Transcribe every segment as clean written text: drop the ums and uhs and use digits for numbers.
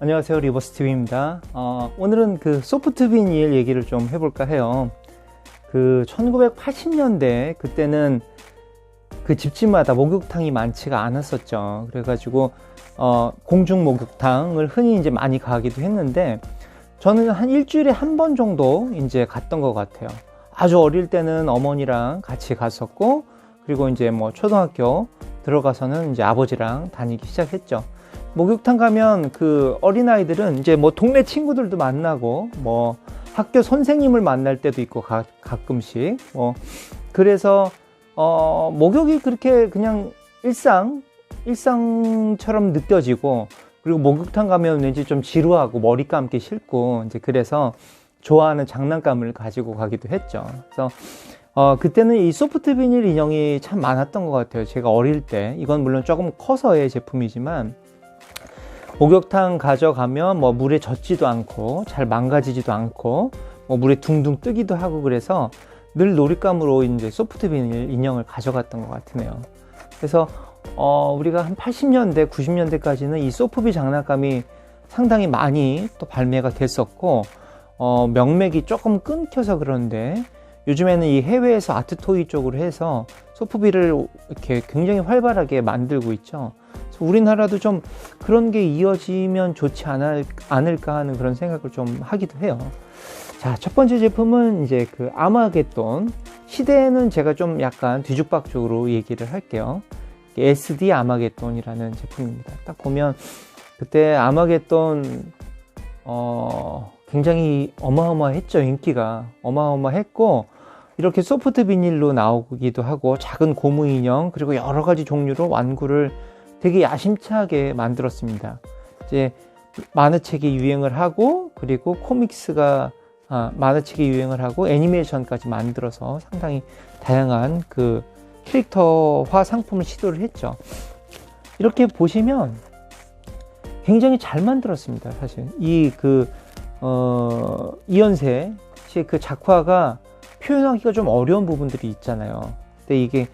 안녕하세요, 리버스티브입니다. 오늘은 그 소프트 비닐 얘기를 좀 해볼까 해요. 그 1980년대 그때는 그 집집마다 목욕탕이 많지가 않았었죠. 그래가지고 공중 목욕탕을 흔히 이제 많이 가기도 했는데, 저는 한 일주일에 한 번 정도 이제 갔던 것 같아요. 아주 어릴 때는 어머니랑 같이 갔었고, 그리고 이제 뭐 초등학교 들어가서는 이제 아버지랑 다니기 시작했죠. 목욕탕 가면 그 어린아이들은 이제 뭐 동네 친구들도 만나고, 뭐 학교 선생님을 만날 때도 있고, 가끔씩 그래서 목욕이 그렇게 그냥 일상처럼 느껴지고, 그리고 목욕탕 가면 왠지 좀 지루하고 머리 감기 싫고, 이제 그래서 좋아하는 장난감을 가지고 가기도 했죠. 그래서 그때는 이 소프트 비닐 인형이 참 많았던 것 같아요. 제가 어릴 때. 이건 물론 조금 커서의 제품이지만, 목욕탕 가져가면 뭐 물에 젖지도 않고 잘 망가지지도 않고 뭐 물에 둥둥 뜨기도 하고, 그래서 늘 놀잇감으로 이제 소프트 비닐 인형을 가져갔던 것 같으네요. 그래서 우리가 한 80년대, 90년대까지는 이 소프비 장난감이 상당히 많이 또 발매가 됐었고, 명맥이 조금 끊겨서 그런데 요즘에는 이 해외에서 아트토이 쪽으로 해서 소프비를 이렇게 굉장히 활발하게 만들고 있죠. 우리나라도 좀 그런 게 이어지면 좋지 않을까 하는 그런 생각을 좀 하기도 해요. 자, 첫 번째 제품은 이제 그 아마겟돈. 시대는 제가 좀 약간 뒤죽박죽으로 얘기를 할게요. SD 아마겟돈이라는 제품입니다. 딱 보면 그때 아마겟돈 굉장히 어마어마했죠. 인기가 어마어마했고, 이렇게 소프트 비닐로 나오기도 하고, 작은 고무 인형, 그리고 여러 가지 종류로 완구를 되게 야심차게 만들었습니다. 이제 만화책이 유행을 하고, 그리고 만화책이 유행을 하고 애니메이션까지 만들어서 상당히 다양한 그 캐릭터화 상품을 시도를 했죠. 이렇게 보시면 굉장히 잘 만들었습니다. 사실 이연세 씨의 그 작화가 표현하기가 좀 어려운 부분들이 있잖아요. 근데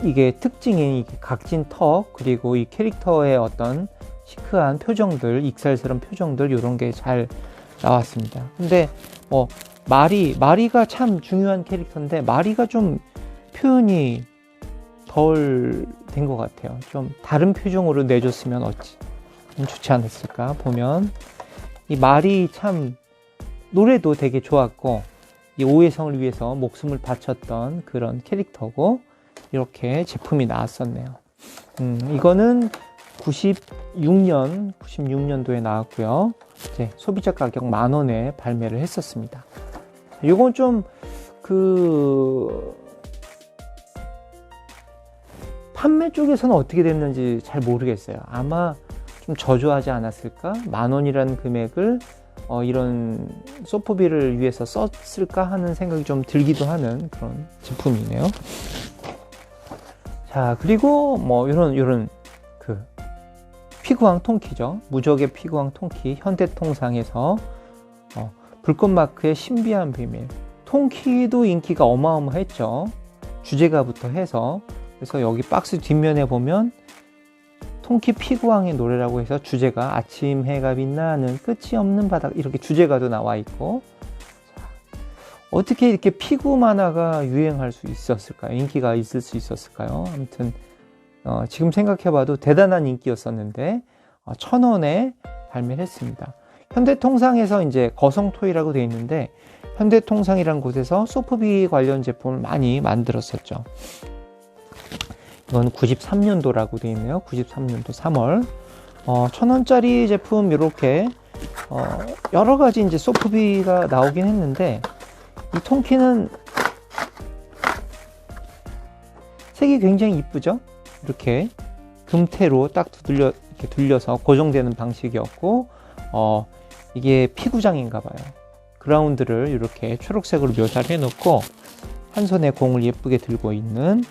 이게 특징이 각진 턱, 그리고 이 캐릭터의 어떤 시크한 표정들, 익살스러운 표정들, 이런 게 잘 나왔습니다. 근데 마리가 참 중요한 캐릭터인데, 마리가 좀 표현이 덜 된 것 같아요. 좀 다른 표정으로 내줬으면 좋지 않았을까. 보면 이 마리 참 노래도 되게 좋았고, 이 오해성을 위해서 목숨을 바쳤던 그런 캐릭터고, 이렇게 제품이 나왔었네요. 이거는 96년도에 나왔고요. 이제 소비자 가격 10,000원에 발매를 했었습니다. 이건 좀 판매 쪽에서는 어떻게 됐는지 잘 모르겠어요. 아마 좀 저조하지 않았을까? 10,000원이라는 금액을 이런 소프비를 위해서 썼을까 하는 생각이 좀 들기도 하는 그런 제품이네요. 자, 그리고 뭐 이런 그 피구왕 통키죠. 무적의 피구왕 통키. 현대통상에서 불꽃마크의 신비한 비밀. 통키도 인기가 어마어마했죠. 주제가부터 해서. 그래서 여기 박스 뒷면에 보면 통키 피구왕의 노래라고 해서 주제가 아침 해가 빛나는 끝이 없는 바닥, 이렇게 주제가도 나와 있고. 어떻게 이렇게 피구 만화가 유행할 수 있었을까요? 인기가 있을 수 있었을까요? 아무튼 지금 생각해봐도 대단한 인기였었는데 1,000원에 발매를 했습니다. 현대통상에서 이제 거성토이라고 되어 있는데, 현대통상이라는 곳에서 소프비 관련 제품을 많이 만들었었죠. 이건 93년도라고 되어 있네요. 93년도 3월. 1,000원짜리 제품 이렇게 여러 가지 이제 소프비가 나오긴 했는데, 이 통키는 색이 굉장히 이쁘죠? 이렇게 금테로 딱 이렇게 둘려서 고정되는 방식이었고, 이게 피구장인가 봐요. 그라운드를 이렇게 초록색으로 묘사를 해놓고 한 손에 공을 예쁘게 들고 있는,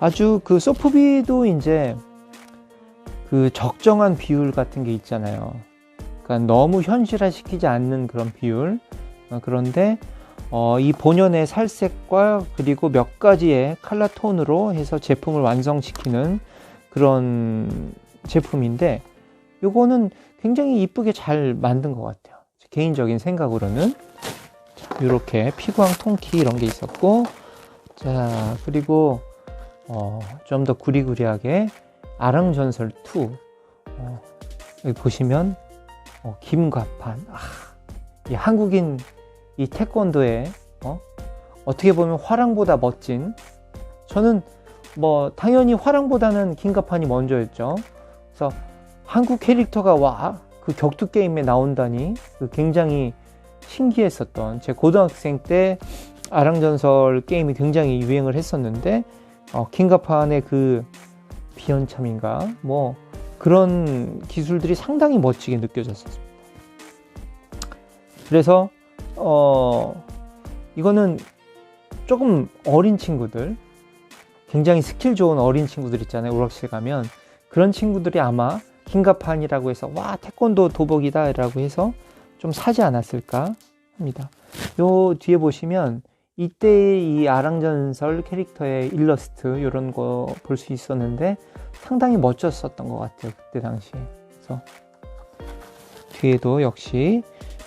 아주 그 소프비도 이제 그 적정한 비율 같은 게 있잖아요. 그러니까 너무 현실화 시키지 않는 그런 비율. 그런데 이 본연의 살색과 그리고 몇 가지의 컬러 톤으로 해서 제품을 완성시키는 그런 제품인데, 요거는 굉장히 이쁘게 잘 만든 것 같아요. 개인적인 생각으로는. 이렇게 피구왕 통키 이런 게 있었고, 자, 그리고 좀 더 구리구리하게 아랑전설 2 여기 보시면 김과판. 이 한국인 이 태권도의 어떻게 보면 화랑보다 멋진, 저는 뭐 당연히 화랑보다는 김과판이 먼저였죠. 그래서 한국 캐릭터가 그 격투 게임에 나온다니 굉장히 신기했었던, 제 고등학생 때 아랑전설 게임이 굉장히 유행을 했었는데 김과판의 그 비연참인가 뭐 그런 기술들이 상당히 멋지게 느껴졌습니다. 그래서 이거는 조금 어린 친구들, 굉장히 스킬 좋은 어린 친구들 있잖아요. 오락실 가면 그런 친구들이 아마 김과판이라고 해서 와 태권도 도복이다 라고 해서 좀 사지 않았을까 합니다. 요 뒤에 보시면 이때 이 아랑전설 캐릭터의 일러스트 이런 거 볼 수 있었는데 상당히 멋졌었던 것 같아요. 그때 당시에. 그래서 뒤에도 역시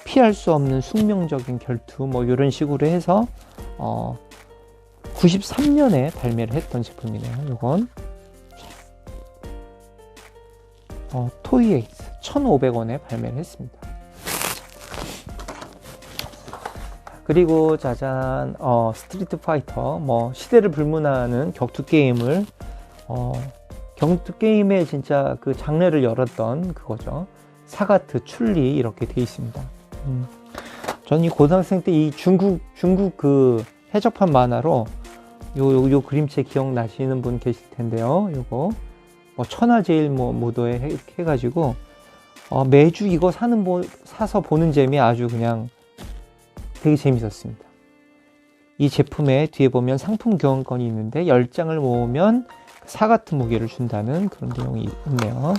피할 수 없는 숙명적인 결투 뭐 이런 식으로 해서 93년에 발매를 했던 제품이네요. 요건 토이에이스 1,500원에 발매를 했습니다. 그리고 짜잔 스트리트 파이터, 뭐 시대를 불문하는 격투 게임을 격투 게임의 진짜 그 장르를 열었던 그거죠. 사가트, 춘리 이렇게 돼 있습니다. 전 이 고등학생 때 이 중국 그 해적판 만화로 요 그림체 기억나시는 분 계실 텐데요. 요거 뭐 천하제일 모도에 해가지고 매주 이거 사서 보는 재미 아주 그냥 되게 재밌었습니다. 이 제품에 뒤에 보면 상품 교환권이 있는데 10장을 모으면 사가트 무게를 준다는 그런 내용이 있네요.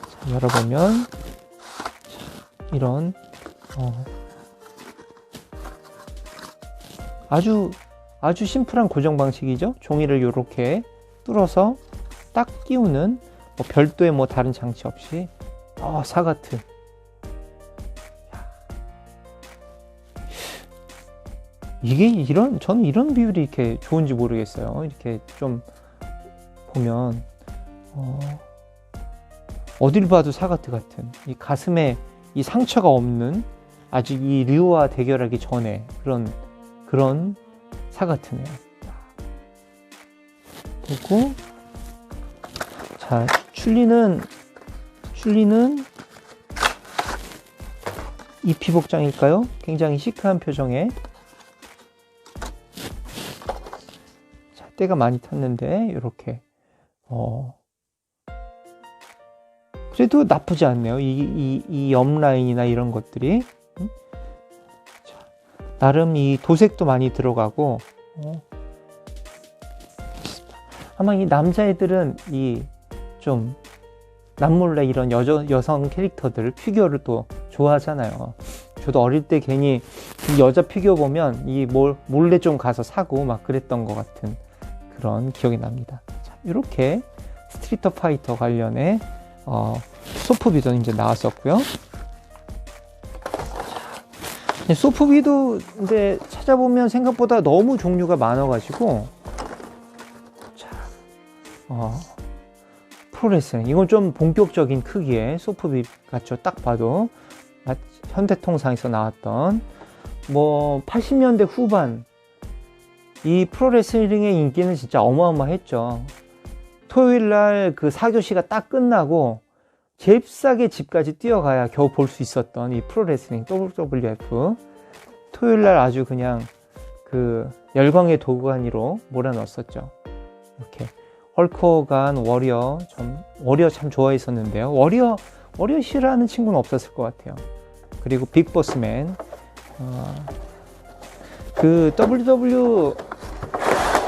자, 열어보면 이런 아주 심플한 고정 방식이죠. 종이를 이렇게 뚫어서 딱 끼우는 뭐 별도의 뭐 다른 장치 없이 사가트. 저는 이런 비율이 이렇게 좋은지 모르겠어요. 이렇게 좀 보면 어딜 봐도 사가트 같은, 이 가슴에 이 상처가 없는, 아직 이 류와 대결하기 전에 그런 사가트네요. 그리고 자, 춘리는 이 피복장일까요? 굉장히 시크한 표정에, 자, 때가 많이 탔는데 이렇게 그래도 나쁘지 않네요. 이 옆라인이나 이런 것들이 자, 나름 이 도색도 많이 들어가고 아마 이 남자애들은 이 좀 남몰래 이런 여성 캐릭터들 피규어를 또 좋아하잖아요. 저도 어릴 때 괜히 이 여자 피규어 보면 몰래 좀 가서 사고 막 그랬던 것 같은 그런 기억이 납니다. 자, 이렇게 스트리트 파이터 관련해 소프비도 이제 나왔었고요. 소프비도 이제 찾아보면 생각보다 너무 종류가 많아가지고, 자, 프로레슬링 이건 좀 본격적인 크기의 소프비 같죠. 딱 봐도 현대통상에서 나왔던 뭐 80년대 후반 이 프로레슬링의 인기는 진짜 어마어마했죠. 토요일날 그 4교시가 딱 끝나고 잽싸게 집까지 뛰어가야 겨우 볼 수 있었던 이 프로레슬링 WWF, 토요일날 아주 그냥 그 열광의 도가니로 몰아넣었었죠. 이렇게 헐크호간, 워리어 참 좋아했었는데요. 워리어 싫어하는 친구는 없었을 것 같아요. 그리고 빅보스맨, 그 WW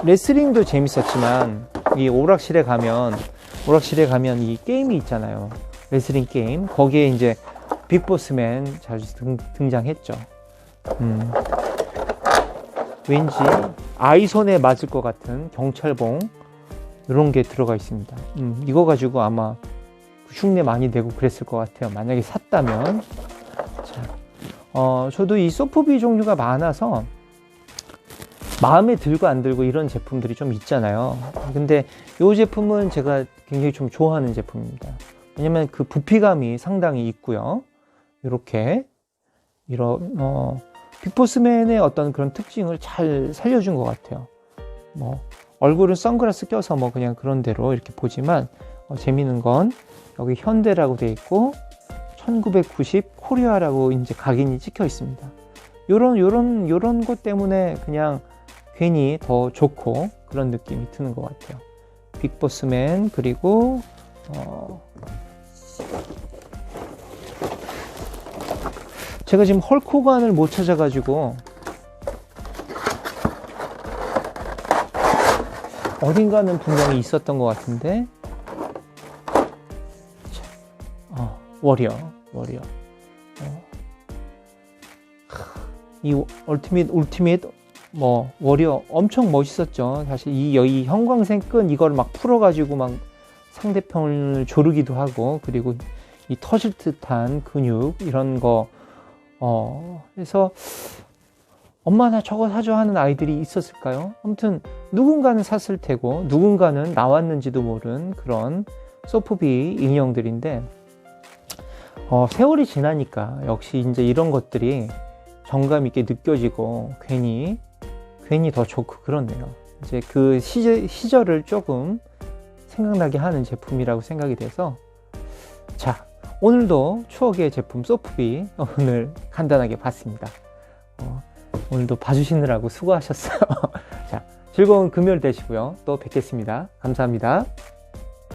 레슬링도 재밌었지만 이 오락실에 가면 이 게임이 있잖아요. 레슬링 게임. 거기에 이제 빅보스맨 자주 등장했죠. 왠지 아이손에 맞을 것 같은 경찰봉 이런 게 들어가 있습니다. 이거 가지고 아마 흉내 많이 내고 그랬을 것 같아요. 만약에 샀다면. 자, 저도 이 소프비 종류가 많아서 마음에 들고 안 들고 이런 제품들이 좀 있잖아요. 근데 이 제품은 제가 굉장히 좀 좋아하는 제품입니다. 왜냐면 그 부피감이 상당히 있고요. 이렇게 이런 빅보스맨의 어떤 그런 특징을 잘 살려준 것 같아요. 뭐 얼굴은 선글라스 껴서 뭐 그냥 그런 대로 이렇게 보지만 재미있는 건 여기 현대라고 되어 있고 1990 코리아라고 이제 각인이 찍혀 있습니다. 요런 것 때문에 그냥 괜히 더 좋고 그런 느낌이 드는 것 같아요. 빅보스맨 그리고 제가 지금 헐크 호간을 못 찾아가지고 어딘가는 분명히 있었던 것 같은데 워리어 이 울티밋 뭐 워리어 엄청 멋있었죠. 사실 이 형광색 끈 이걸 막 풀어가지고 막 상대편을 조르기도 하고 그리고 이 터질 듯한 근육 이런 거 그래서 엄마 나 저거 사줘 하는 아이들이 있었을까요? 아무튼 누군가는 샀을 테고 누군가는 나왔는지도 모르는 그런 소프비 인형들인데 세월이 지나니까 역시 이제 이런 것들이 정감 있게 느껴지고 괜히 더 좋고 그렇네요. 이제 그 시절을 조금 생각나게 하는 제품이라고 생각이 돼서 자, 오늘도 추억의 제품 소프비 오늘 간단하게 봤습니다. 오늘도 봐주시느라고 수고하셨어요. 자, 즐거운 금요일 되시고요. 또 뵙겠습니다. 감사합니다.